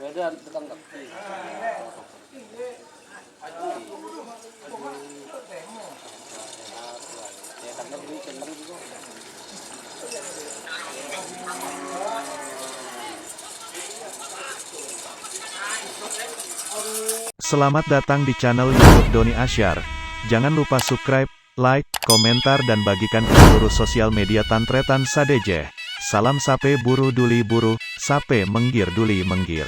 Beda tukang kaki. Selamat datang di channel YouTube Doni Asyar. Jangan lupa subscribe, like, komentar dan bagikan ke seluruh sosial media Tantretan Sadejeh. Salam sape buru duli buru, sape menggir duli menggir.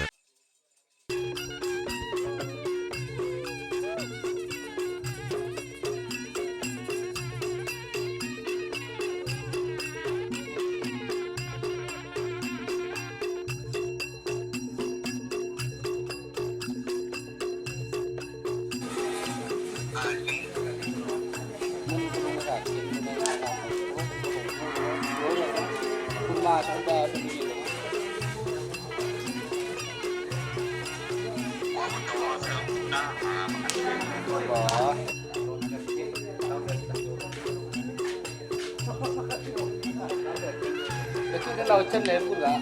Itu kan lautan level lah.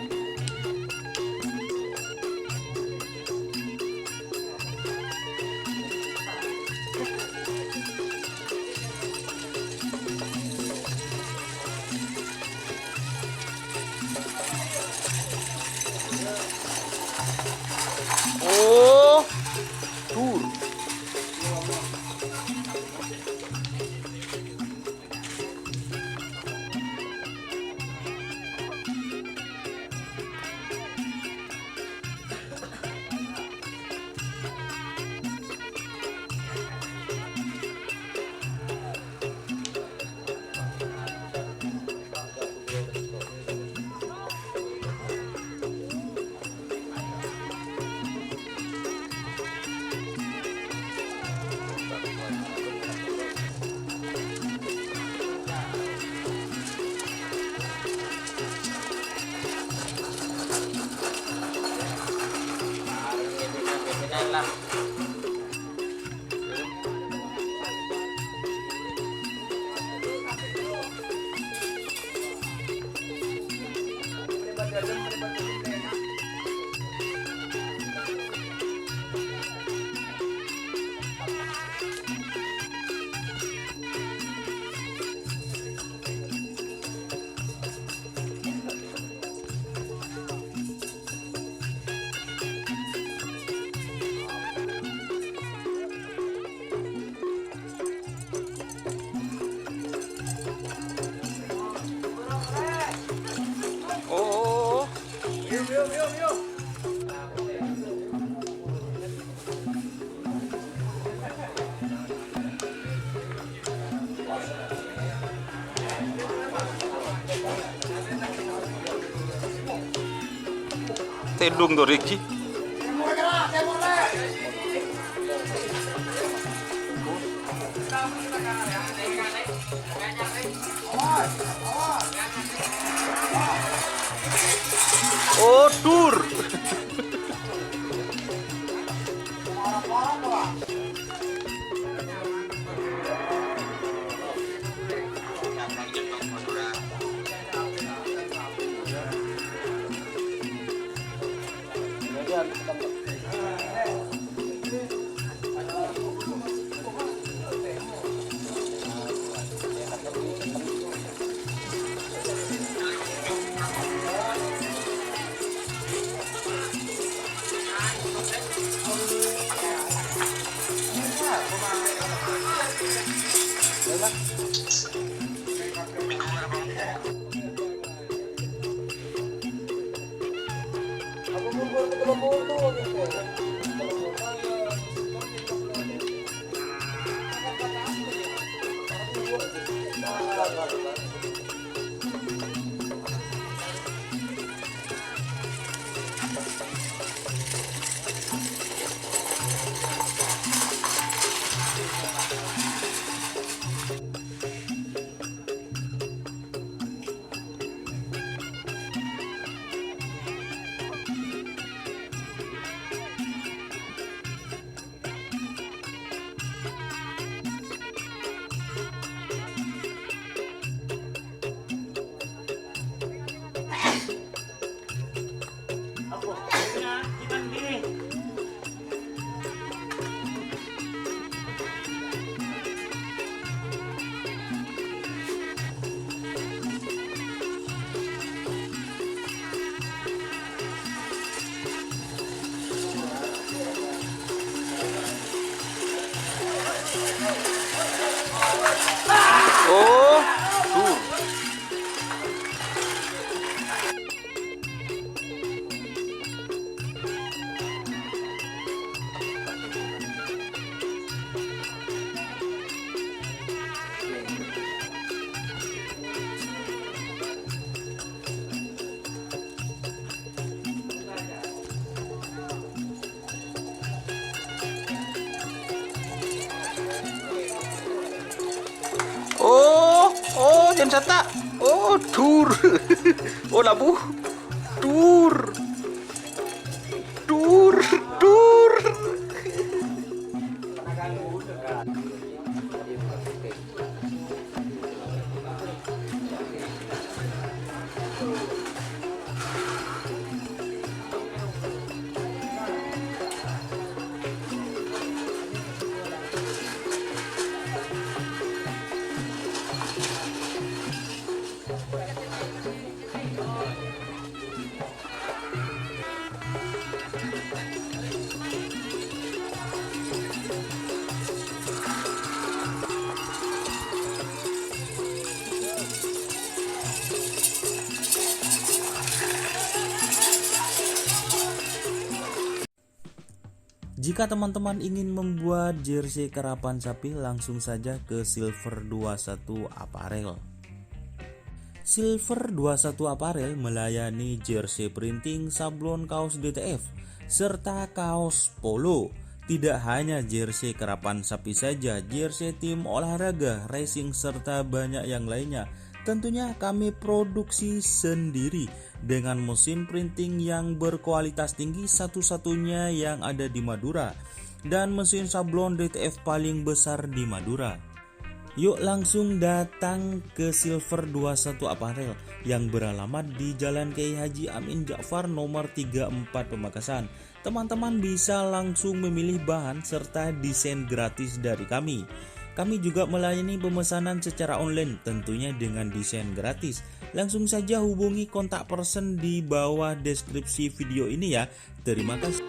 Oh, tur. Tedung tuh Ricky. Oh, tur. ikan sata. Oh, dur. Oh, labu. Dur. Dur, dur. Jika teman-teman ingin membuat jersey karapan sapi, langsung saja ke Silver 21 Apparel. Silver 21 Apparel melayani jersey printing, sablon kaos DTF, serta kaos polo. Tidak hanya jersey karapan sapi saja, jersey tim olahraga, racing, serta banyak yang lainnya. Tentunya kami produksi sendiri dengan mesin printing yang berkualitas tinggi, satu-satunya yang ada di Madura, dan mesin sablon DTF paling besar di Madura. Yuk langsung datang ke Silver 21 Apparel yang beralamat di Jalan Kiai Haji Amin Ja'far nomor 34 Pamekasan. Teman-teman bisa langsung memilih bahan serta desain gratis dari kami. Kami juga melayani pemesanan secara online, tentunya dengan desain gratis. Langsung saja hubungi kontak person di bawah deskripsi video ini ya. Terima kasih.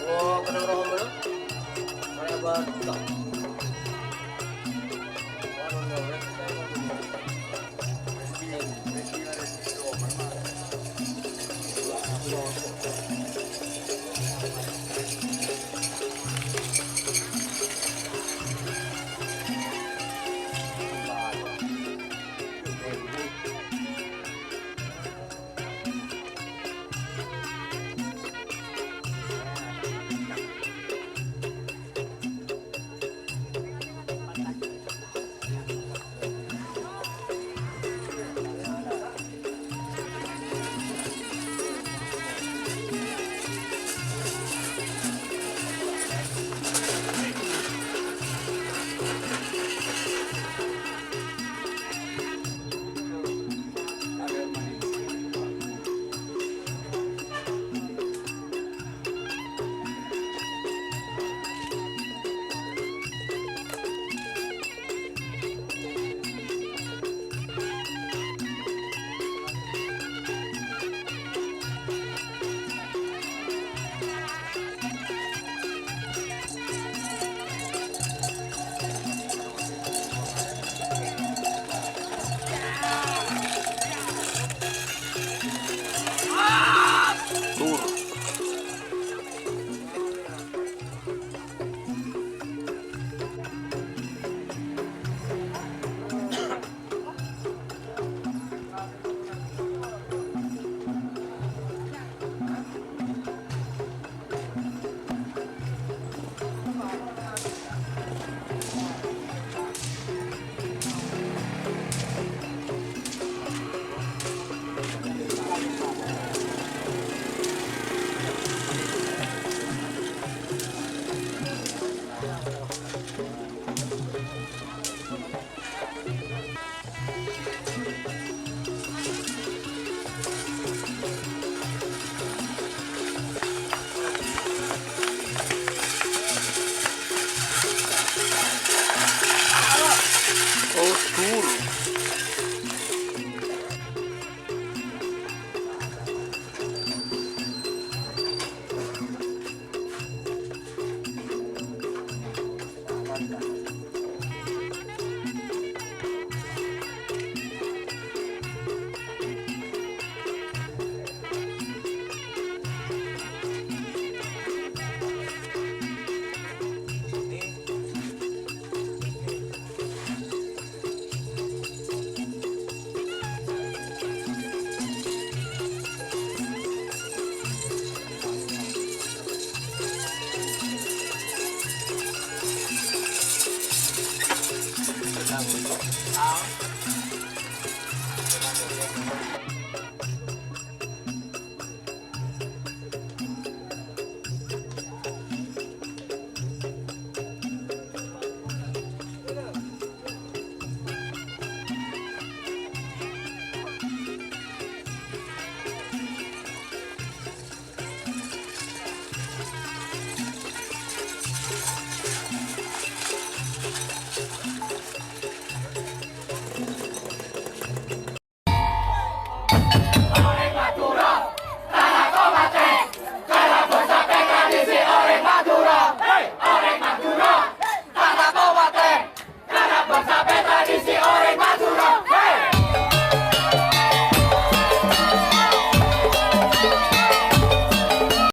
Oh, kenapa belum? Mana baru? Tao